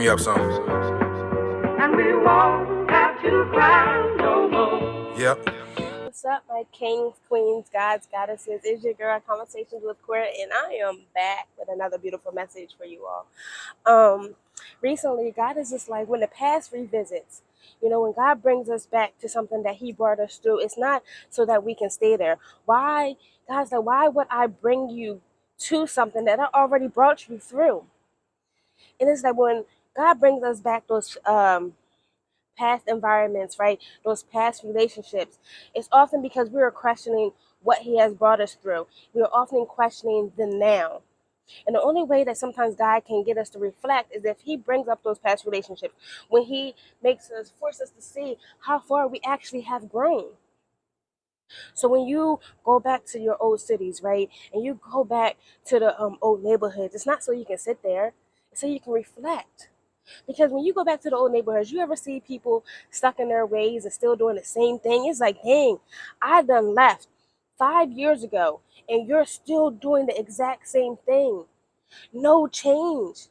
me up some. And we won't have to cry no more. Yep. What's up, my kings, queens, gods, goddesses? It's your girl, Conversations with Queer, and I am back with another beautiful message for you all. Recently, God is just like when the past revisits, when God brings us back to something that He brought us through, it's not so that we can stay there. Why, God's like, why would I bring you to something that I already brought you through? And it's like when God brings us back those past environments, right? Those past relationships. It's often because we are questioning what He has brought us through. We are often questioning the now. And the only way that sometimes God can get us to reflect is if He brings up those past relationships, when He force us to see how far we actually have grown. So when you go back to your old cities, right, and you go back to the old neighborhoods, it's not so you can sit there, it's so you can reflect. Because when you go back to the old neighborhoods, you ever see people stuck in their ways and still doing the same thing? It's like, dang, I done left 5 years ago and you're still doing the exact same thing. No change.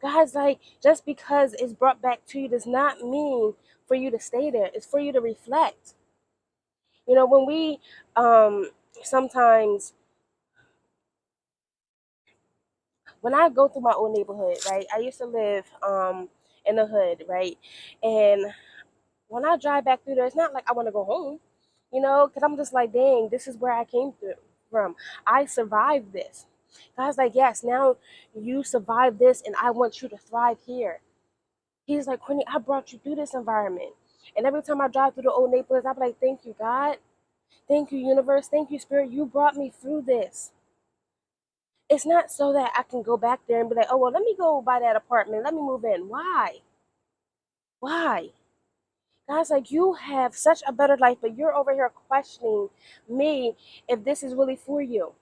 God's like, just because it's brought back to you does not mean for you to stay there. It's for you to reflect. When we sometimes when I go through my old neighborhood, right? I used to live in the hood, right? And when I drive back through there, it's not like I want to go home, because I'm just like, dang, this is where I came through from. I survived this. God's like, yes, now you survived this, and I want you to thrive here. He's like, Courtney, I brought you through this environment. And every time I drive through the old neighborhoods, I'm like, thank you, God. Thank you, universe. Thank you, spirit. You brought me through this. It's not so that I can go back there and be like, oh, well, let me go buy that apartment. Let me move in. Why? Why? God's like, you have such a better life, but you're over here questioning me if this is really for you.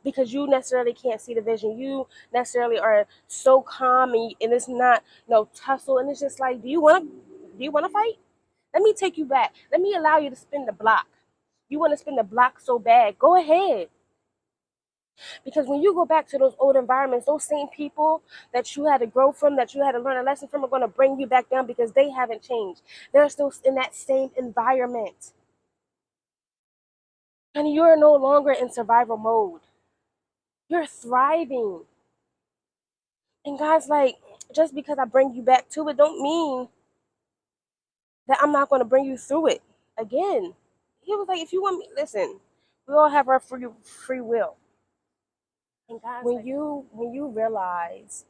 Because you necessarily can't see the vision. You necessarily are so calm and it's not no tussle. And it's just like, do you wanna fight? Let me take you back. Let me allow you to spin the block. You want to spin the block so bad. Go ahead. Because when you go back to those old environments, those same people that you had to grow from, that you had to learn a lesson from, are going to bring you back down because they haven't changed. They're still in that same environment. And you're no longer in survival mode. You're thriving. And God's like, just because I bring you back to it, don't mean that I'm not going to bring you through it again. He was like, if you want me, listen, we all have our free will. And God's when you realize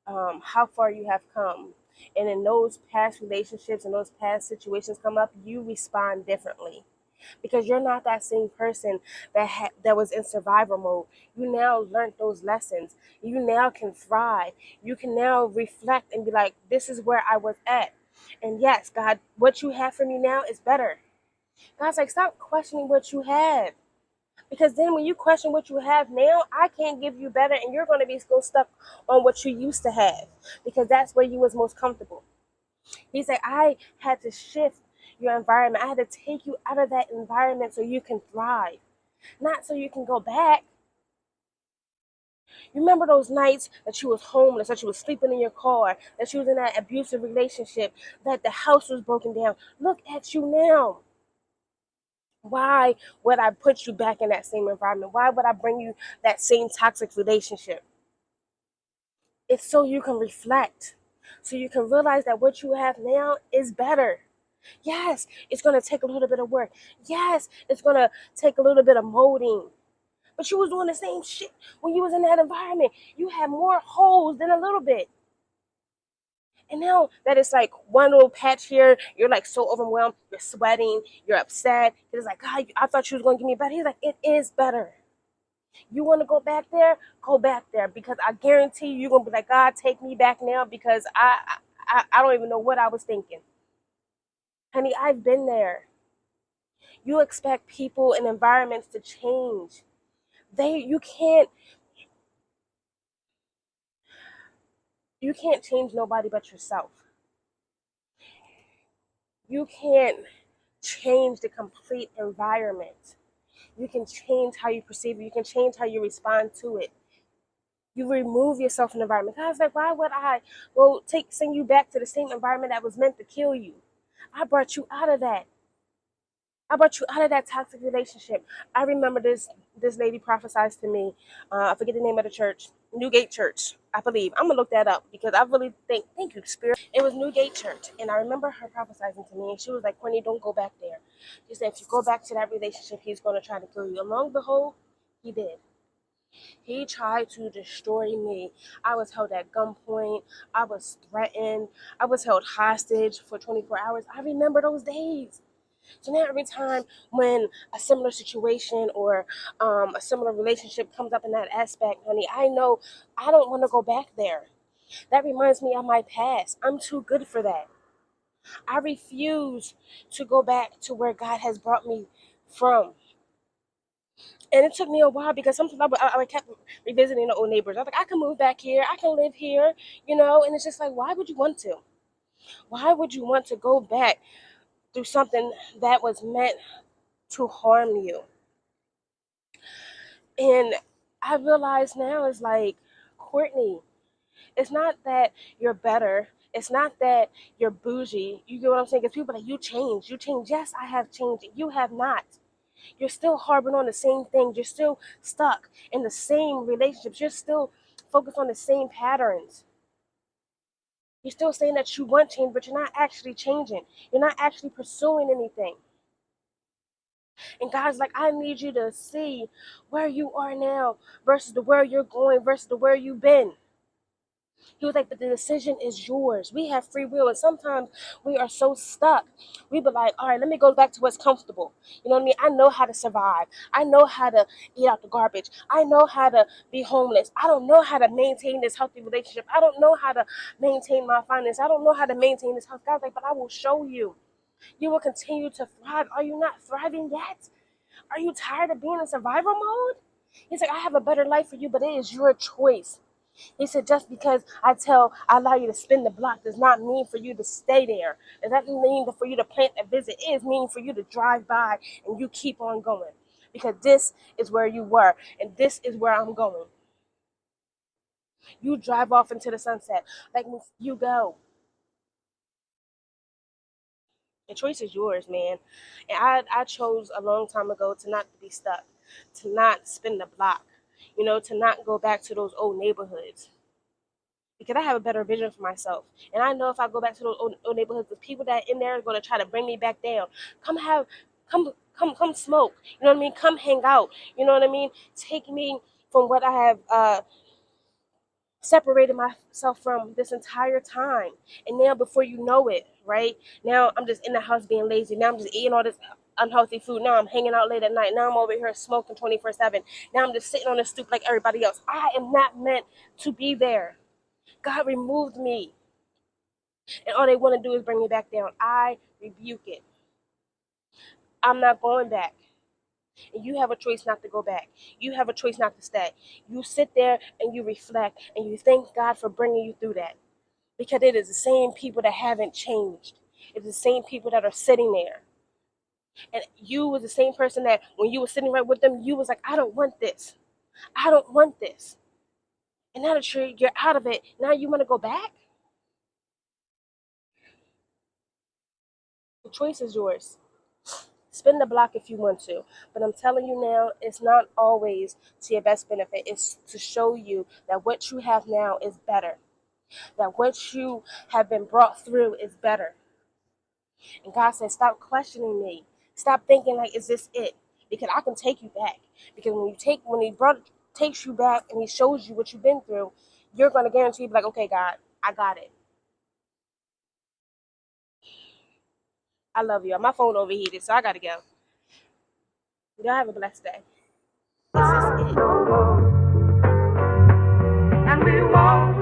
how far you have come, and in those past relationships and those past situations come up, you respond differently because you're not that same person that was in survival mode. You now learned those lessons. You now can thrive. You can now reflect and be like, this is where I was at. And yes, God, what you have for me now is better. God's like, stop questioning what you have. Because then when you question what you have now, I can't give you better and you're going to be still stuck on what you used to have because that's where you was most comfortable. He said, I had to shift your environment. I had to take you out of that environment so you can thrive, not so you can go back. You remember those nights that you was homeless, that you was sleeping in your car, that you was in that abusive relationship, that the house was broken down. Look at you now. Why would I put you back in that same environment? Why would I bring you that same toxic relationship? It's so you can reflect, so you can realize that what you have now is better. Yes, it's going to take a little bit of work. Yes, it's going to take a little bit of molding. But you was doing the same shit when you was in that environment. You had more holes than a little bit. And now that it's like one little patch here, you're like so overwhelmed, you're sweating, you're upset. It's like, God, I thought you was going to give me better. He's like, it is better. You want to go back there? Go back there because I guarantee you're going to be like, God, take me back now because I don't even know what I was thinking. Honey, I've been there. You expect people and environments to change. You can't change nobody but yourself. You can't change the complete environment. You can change how you perceive it. You can change how you respond to it. You remove yourself from the environment. God's like, why would I go send you back to the same environment that was meant to kill you? I brought you out of that. I brought you out of that toxic relationship. I remember this lady prophesied to me. I forget the name of the church, Newgate Church, I believe. I'm gonna look that up because I really think, thank you, Spirit. It was Newgate Church, and I remember her prophesying to me, and she was like, "Courtney, don't go back there." She said, "If you go back to that relationship, he's gonna try to kill you." And lo and behold, he did. He tried to destroy me. I was held at gunpoint. I was threatened. I was held hostage for 24 hours. I remember those days. So now every time when a similar situation or a similar relationship comes up in that aspect, honey, I know I don't want to go back there. That reminds me of my past. I'm too good for that. I refuse to go back to where God has brought me from. And it took me a while because sometimes I kept revisiting the old neighbors. I was like, I can move back here. I can live here, And it's just like, why would you want to? Why would you want to go back through something that was meant to harm you? And I realize now it's like, Courtney, it's not that you're better. It's not that you're bougie. You get what I'm saying? Because people are like, you changed. You changed. Yes, I have changed. You have not. You're still harboring on the same things. You're still stuck in the same relationships. You're still focused on the same patterns. You're still saying that you want change, but you're not actually changing. You're not actually pursuing anything. And God's like, I need you to see where you are now versus the where you're going versus the where you've been. He was like, but the decision is yours. We have free will. And sometimes we are so stuck. We be like, all right, let me go back to what's comfortable. You know what I mean? I know how to survive. I know how to eat out the garbage. I know how to be homeless. I don't know how to maintain this healthy relationship. I don't know how to maintain my finance. I don't know how to maintain this house. God's like, but I will show you. You will continue to thrive. Are you not thriving yet? Are you tired of being in survival mode? He's like, I have a better life for you, but it is your choice. He said, just because I allow you to spin the block does not mean for you to stay there. It doesn't mean for you to plant a visit. It is mean for you to drive by and you keep on going. Because this is where you were and this is where I'm going. You drive off into the sunset. Like you go. The choice is yours, man. And I chose a long time ago to not be stuck, to not spin the block, to not go back to those old neighborhoods. Because I have a better vision for myself. And I know if I go back to those old neighborhoods, the people that are in there are going to try to bring me back down. Come smoke. You know what I mean? Come hang out. You know what I mean? Take me from what I have separated myself from this entire time. And now before you know it, right? Now I'm just in the house being lazy. Now I'm just eating all this unhealthy food. Now I'm hanging out late at night. Now I'm over here smoking 24/7. Now I'm just sitting on the stoop like everybody else. I am not meant to be there. God removed me. And all they want to do is bring me back down. I rebuke it. I'm not going back. And you have a choice not to go back. You have a choice not to stay. You sit there and you reflect and you thank God for bringing you through that. Because it is the same people that haven't changed. It's the same people that are sitting there. And you was the same person that when you were sitting right with them, you was like, I don't want this. I don't want this. And now that you're out of it, now you want to go back? The choice is yours. Spin the block if you want to. But I'm telling you now, it's not always to your best benefit. It's to show you that what you have now is better. That what you have been brought through is better. And God says, stop questioning me. Stop thinking like, is this it? Because I can take you back. Because when he takes you back and he shows you what you've been through, you're going to guarantee be like, okay, God, I got it. I love you. My phone overheated, so I got to go. Y'all have a blessed day. This is it. And we won't